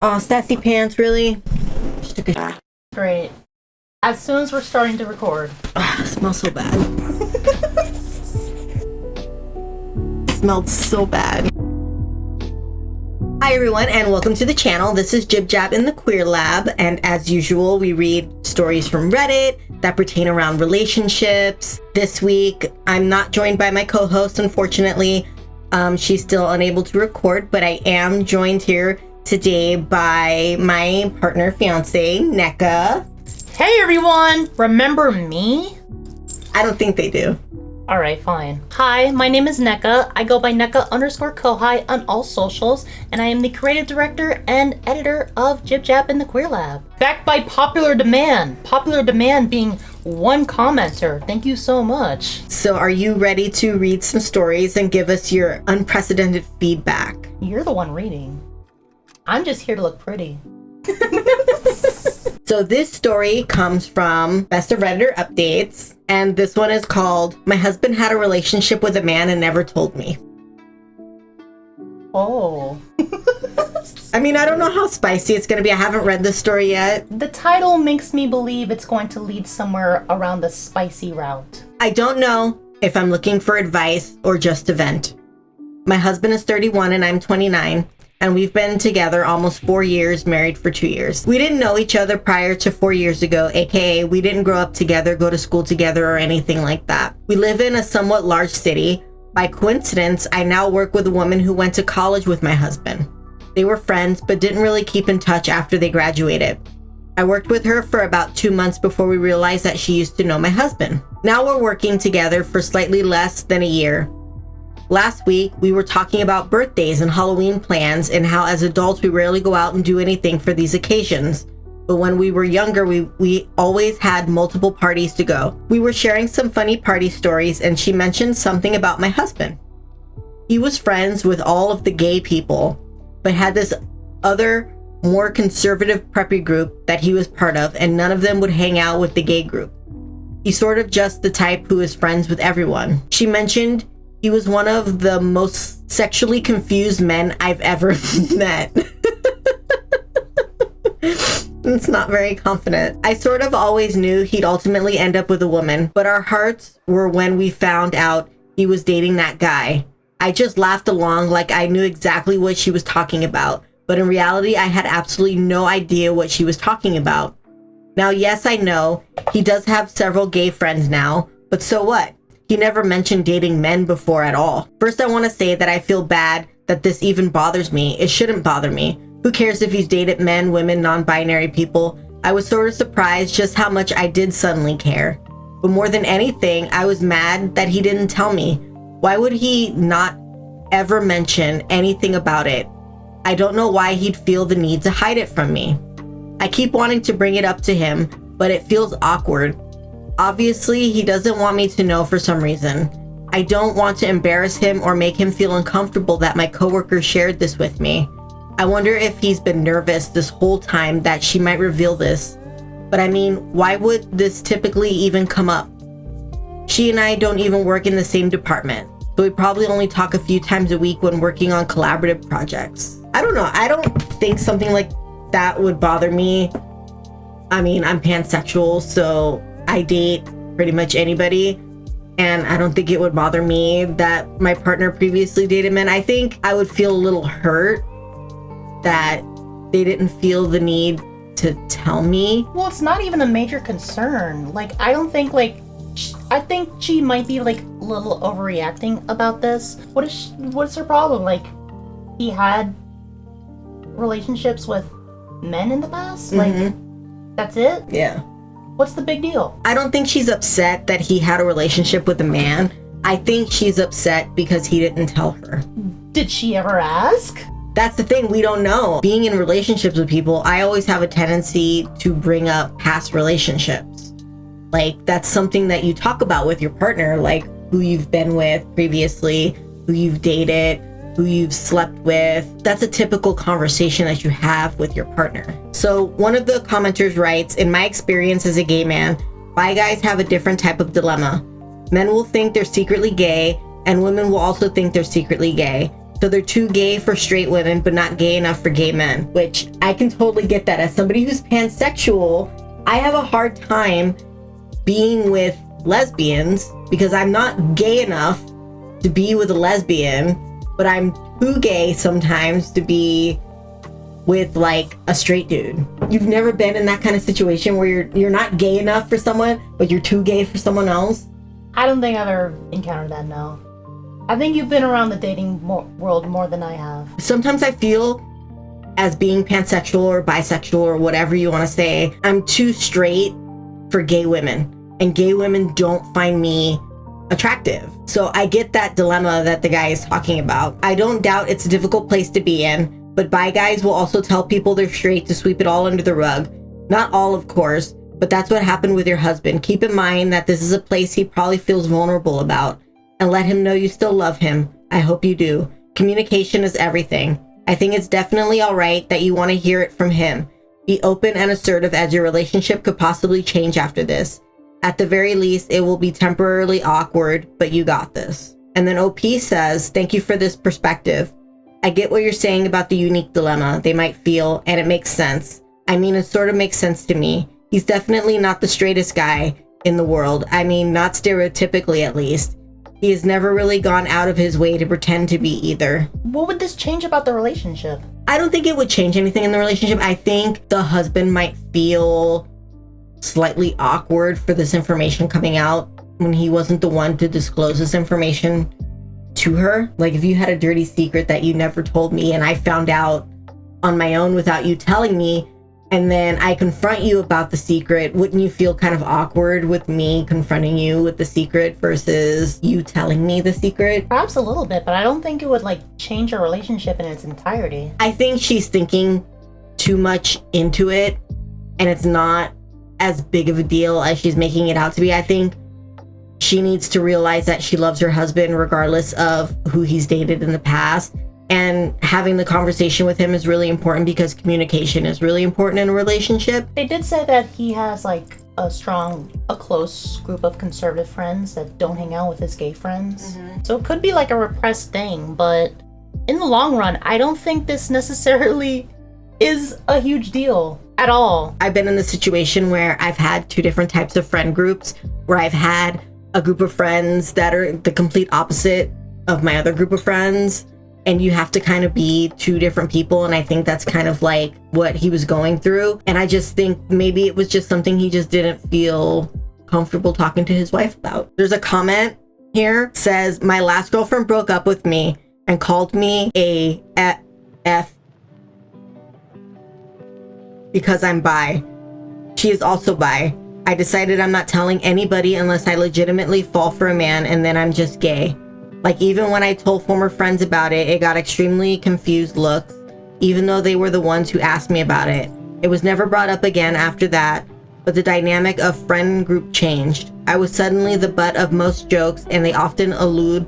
Oh, sassy pants, really? Just took a Great. As soon as we're starting to record. it smells so bad. It smelled so bad. Hi everyone, and welcome to the channel. This is Jib Jab in the Queer Lab, and as usual, we read stories from Reddit that pertain around relationships. This week, I'm not joined by my co-host, unfortunately. She's still unable to record, but I am joined here today by my partner, fiance, NECA. Hey everyone! Remember me? I don't think they do. Alright, fine. Hi, my name is NECA. I go by NECA_Kohai on all socials, and I am the creative director and editor of Jib Jab in the Queer Lab. Backed by popular demand. Popular demand being one commenter. Thank you so much. So are you ready to read some stories and give us your unprecedented feedback? You're the one reading. I'm just here to look pretty. So this story comes from Best of Redditor Updates, and this one is called My Husband Had a Relationship with a Man and Never Told Me. Oh. I mean, I don't know how spicy it's going to be. I haven't read this story yet. The title makes me believe it's going to lead somewhere around the spicy route. I don't know if I'm looking for advice or just to vent. My husband is 31 and I'm 29. And we've been together almost 4 years, married for 2 years. We didn't know each other prior to 4 years ago, aka we didn't grow up together, go to school together, or anything like that. We live in a somewhat large city. By coincidence, I now work with a woman who went to college with my husband. They were friends, but didn't really keep in touch after they graduated. I worked with her for about 2 months before we realized that she used to know my husband. Now we're working together for slightly less than a year. Last week, we were talking about birthdays and Halloween plans and how as adults we rarely go out and do anything for these occasions. But when we were younger, we always had multiple parties to go. We were sharing some funny party stories and she mentioned something about my husband. He was friends with all of the gay people, but had this other, more conservative preppy group that he was part of, and none of them would hang out with the gay group. He's sort of just the type who is friends with everyone. She mentioned he was one of the most sexually confused men I've ever met. It's not very confident. I sort of always knew he'd ultimately end up with a woman, but our hearts were when we found out he was dating that guy. I just laughed along like I knew exactly what she was talking about, but in reality, I had absolutely no idea what she was talking about. Now, yes, I know he does have several gay friends now, but so what? He never mentioned dating men before at all. First, I want to say that I feel bad that this even bothers me. It shouldn't bother me. Who cares if he's dated men, women, non-binary people? I was sort of surprised just how much I did suddenly care. But more than anything, I was mad that he didn't tell me. Why would he not ever mention anything about it? I don't know why he'd feel the need to hide it from me. I keep wanting to bring it up to him, but it feels awkward. Obviously, he doesn't want me to know for some reason. I don't want to embarrass him or make him feel uncomfortable that my coworker shared this with me. I wonder if he's been nervous this whole time that she might reveal this. But I mean, why would this typically even come up? She and I don't even work in the same department, so we probably only talk a few times a week when working on collaborative projects. I don't know. I don't think something like that would bother me. I mean, I'm pansexual, so I date pretty much anybody, and I don't think it would bother me that my partner previously dated men. I think I would feel a little hurt that they didn't feel the need to tell me. Well, it's not even a major concern. Like, I don't think, I think she might be, a little overreacting about this. What's her problem? Like, he had relationships with men in the past? That's it? Yeah. What's the big deal? I don't think she's upset that he had a relationship with a man. I think she's upset because he didn't tell her. Did she ever ask? That's the thing, we don't know. Being in relationships with people, I always have a tendency to bring up past relationships. Like, that's something that you talk about with your partner, like who you've been with previously, who you've dated, who you've slept with. That's a typical conversation that you have with your partner. So one of the commenters writes, in my experience as a gay man, bi guys have a different type of dilemma. Men will think they're secretly gay, and women will also think they're secretly gay. So they're too gay for straight women, but not gay enough for gay men, which I can totally get that. As somebody who's pansexual, I have a hard time being with lesbians because I'm not gay enough to be with a lesbian, but I'm too gay sometimes to be with like a straight dude. You've never been in that kind of situation where you're not gay enough for someone, but you're too gay for someone else? I don't think I've ever encountered that, no. I think you've been around the dating world more than I have. Sometimes I feel, as being pansexual or bisexual or whatever you want to say, I'm too straight for gay women, and gay women don't find me attractive. So I get that dilemma that the guy is talking about. I don't doubt it's a difficult place to be in, but bi guys will also tell people they're straight to sweep it all under the rug. Not all, of course, but that's what happened with your husband. Keep in mind that this is a place he probably feels vulnerable about, and let him know you still love him. I hope you do. Communication is everything. I think it's definitely all right that you want to hear it from him. Be open and assertive, as your relationship could possibly change after this. At the very least, it will be temporarily awkward, but you got this. And then OP says, thank you for this perspective. I get what you're saying about the unique dilemma they might feel, and it makes sense. I mean, it sort of makes sense to me. He's definitely not the straightest guy in the world. I mean, not stereotypically at least. He has never really gone out of his way to pretend to be either. What would this change about the relationship? I don't think it would change anything in the relationship. I think the husband might feel slightly awkward for this information coming out when he wasn't the one to disclose this information to her. Like, if you had a dirty secret that you never told me and I found out on my own without you telling me, and then I confront you about the secret, wouldn't you feel kind of awkward with me confronting you with the secret versus you telling me the secret? Perhaps a little bit, but I don't think it would like change our relationship in its entirety. I think she's thinking too much into it, and it's not as big of a deal as she's making it out to be. I think she needs to realize that she loves her husband regardless of who he's dated in the past. And having the conversation with him is really important because communication is really important in a relationship. They did say that he has like a close group of conservative friends that don't hang out with his gay friends. Mm-hmm. So it could be like a repressed thing, but in the long run, I don't think this necessarily is a huge deal at all. I've been in the situation where I've had two different types of friend groups, where I've had a group of friends that are the complete opposite of my other group of friends. And you have to kind of be two different people. And I think that's kind of like what he was going through. And I just think maybe it was just something he just didn't feel comfortable talking to his wife about. There's a comment here, says, my last girlfriend broke up with me and called me a F because I'm bi. She is also bi. I decided I'm not telling anybody unless I legitimately fall for a man, and then I'm just gay. Like, even when I told former friends about it, it got extremely confused looks, even though they were the ones who asked me about it. It was never brought up again after that, but the dynamic of friend group changed. I was suddenly the butt of most jokes, and they often allude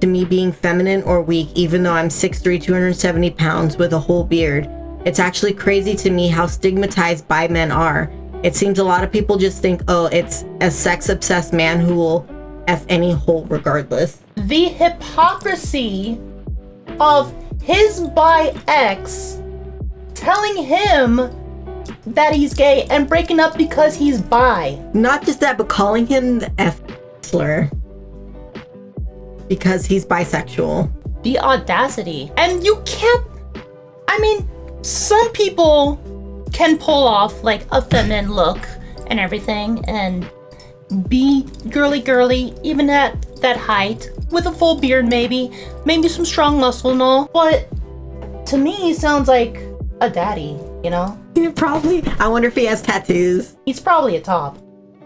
to me being feminine or weak, even though I'm 6'3", 270 pounds with a whole beard. It's actually crazy to me how stigmatized bi men are. It seems a lot of people just think, oh, it's a sex-obsessed man who will F any hole regardless. The hypocrisy of his bi ex telling him that he's gay and breaking up because he's bi. Not just that, but calling him the F slur because he's bisexual. The audacity. And you can't, I mean, some people can pull off like a feminine look and everything and be girly even at that height with a full beard, maybe some strong muscle and all, but to me he sounds like a daddy, you know? Probably. I wonder if he has tattoos. He's probably a top,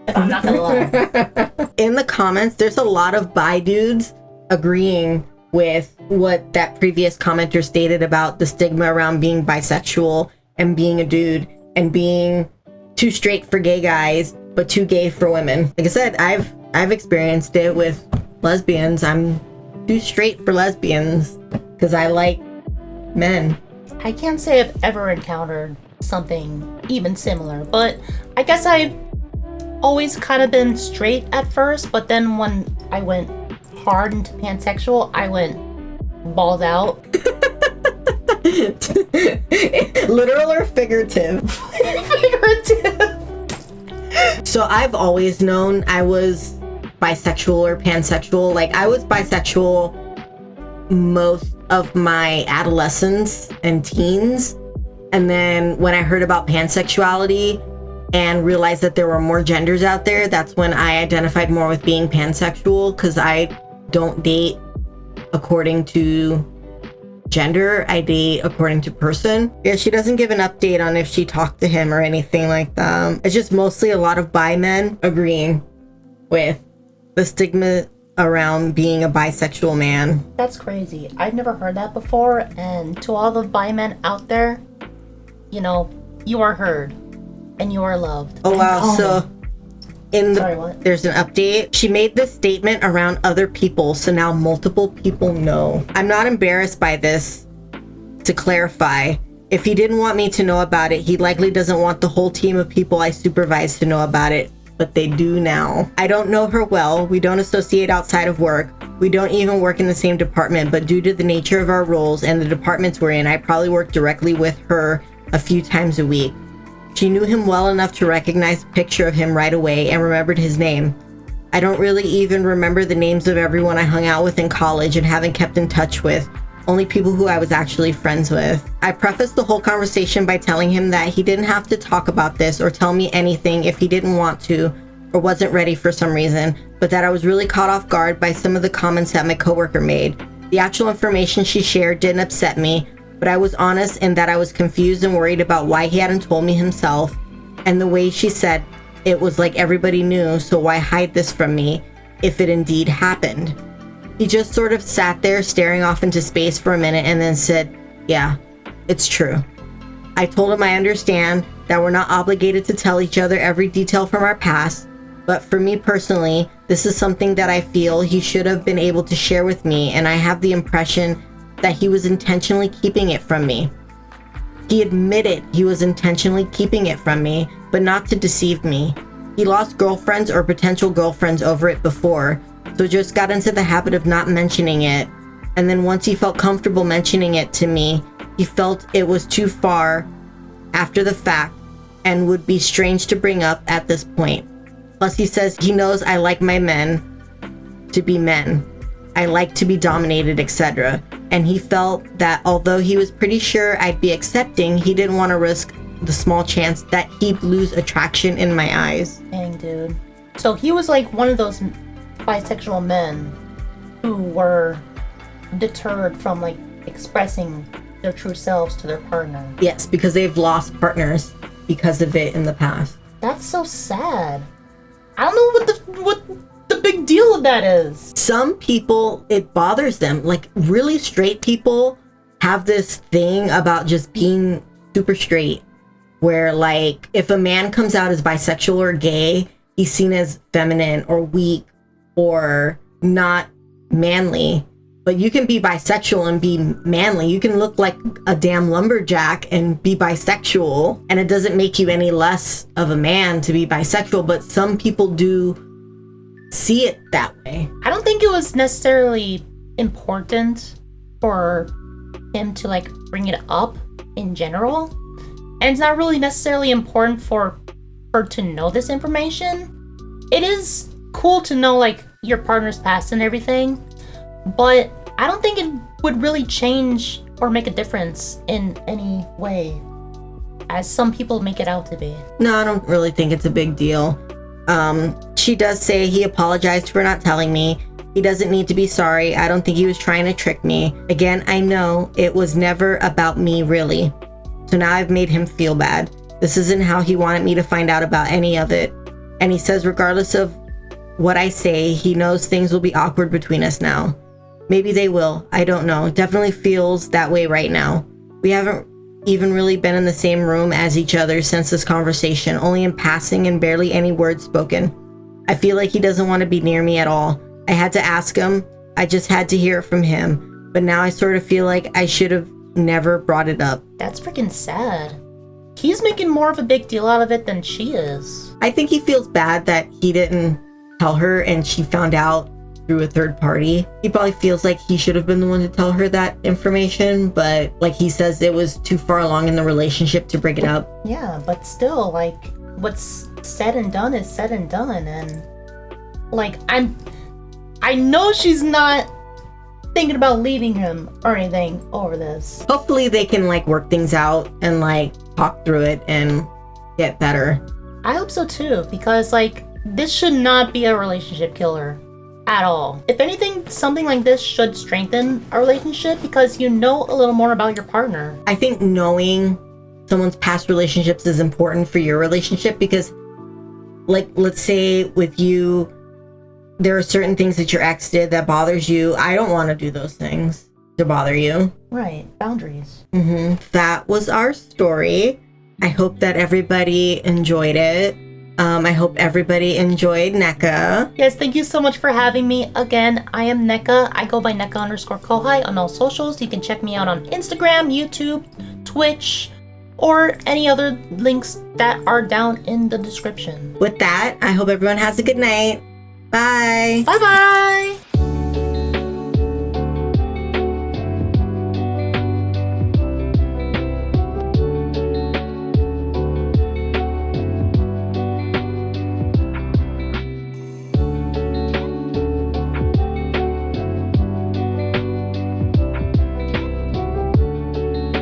if I'm not gonna lie. In the comments, there's a lot of bi dudes agreeing with what that previous commenter stated about the stigma around being bisexual and being a dude and being too straight for gay guys but too gay for women. Like I said, I've experienced it with lesbians. I'm too straight for lesbians because I like men. I can't say I've ever encountered something even similar, but I guess I've always kind of been straight at first, but then when I went hard into pansexual, I went balls out. Literal or figurative? Figurative. So I've always known I was bisexual or pansexual. Like, I was bisexual most of my adolescence and teens. And then when I heard about pansexuality and realized that there were more genders out there, that's when I identified more with being pansexual, because I don't date according to gender, I date according to person. Yeah, she doesn't give an update on if she talked to him or anything like that. It's just mostly a lot of bi men agreeing with the stigma around being a bisexual man. That's crazy. I've never heard that before, and to all the bi men out there, you know, you are heard and you are loved. Oh wow, so Sorry, what? There's an update. She made this statement around other people, so now multiple people know. I'm not embarrassed by this. To clarify, if he didn't want me to know about it, he likely doesn't want the whole team of people I supervise to know about it, but they do now. I don't know her well. We don't associate outside of work. We don't even work in the same department, but due to the nature of our roles and the departments we're in, I probably work directly with her a few times a week. She knew him well enough to recognize a picture of him right away and remembered his name. I don't really even remember the names of everyone I hung out with in college and haven't kept in touch with, only people who I was actually friends with. I prefaced the whole conversation by telling him that he didn't have to talk about this or tell me anything if he didn't want to or wasn't ready for some reason, but that I was really caught off guard by some of the comments that my coworker made. The actual information she shared didn't upset me, but I was honest in that I was confused and worried about why he hadn't told me himself, and the way she said it was like everybody knew, so why hide this from me if it indeed happened? He just sort of sat there staring off into space for a minute and then said, "Yeah, it's true." I told him I understand that we're not obligated to tell each other every detail from our past, but for me personally, this is something that I feel he should have been able to share with me, and I have the impression that he was intentionally keeping it from me. He admitted he was intentionally keeping it from me, but not to deceive me. He lost girlfriends or potential girlfriends over it before, so just got into the habit of not mentioning it. And then once he felt comfortable mentioning it to me, he felt it was too far after the fact and would be strange to bring up at this point. Plus, he says he knows I like my men to be men. I like to be dominated, etc. And he felt that although he was pretty sure I'd be accepting, he didn't want to risk the small chance that he'd lose attraction in my eyes. Dang, dude. So he was like one of those bisexual men who were deterred from like expressing their true selves to their partner. Yes, because they've lost partners because of it in the past. That's so sad. I don't know what the big deal of that is. Some people, it bothers them. Like, really straight people have this thing about just being super straight, where like if a man comes out as bisexual or gay, he's seen as feminine or weak or not manly. But you can be bisexual and be manly. You can look like a damn lumberjack and be bisexual, and it doesn't make you any less of a man to be bisexual, but some people do see it that way. I don't think it was necessarily important for him to like bring it up in general, and it's not really necessarily important for her to know this information. It is cool to know like your partner's past and everything, but I don't think it would really change or make a difference in any way, as some people make it out to be. No, I don't really think it's a big deal. She does say he apologized for not telling me. He doesn't need to be sorry. I don't think he was trying to trick me. Again, I know it was never about me, really. So now I've made him feel bad. This isn't how he wanted me to find out about any of it. And he says regardless of what I say, he knows things will be awkward between us now. Maybe they will. I don't know. Definitely feels that way right now. We haven't even really been in the same room as each other since this conversation, only in passing and barely any words spoken. I feel like he doesn't want to be near me at all. I had to ask him. I just had to hear it from him. But now I sort of feel like I should have never brought it up. That's freaking sad. He's making more of a big deal out of it than she is. I think he feels bad that he didn't tell her and she found out through a third party. He probably feels like he should have been the one to tell her that information, but like he says, it was too far along in the relationship to bring it up. Yeah, but still, like, what's said and done is said and done, and like, I know she's not thinking about leaving him or anything over this. Hopefully they can like work things out and like talk through it and get better. I hope so too, because like, this should not be a relationship killer at all. If anything, something like this should strengthen a relationship because you know a little more about your partner. I think knowing someone's past relationships is important for your relationship because, like, let's say with you, there are certain things that your ex did that bothers you. I don't want to do those things to bother you. Right, boundaries. That was our story. I hope that everybody enjoyed it. I hope everybody enjoyed NECA. Yes, thank you so much for having me. Again, I am NECA. I go by NECA_Kohai on all socials. You can check me out on Instagram, YouTube, Twitch, or any other links that are down in the description. With that, I hope everyone has a good night. Bye. Bye-bye.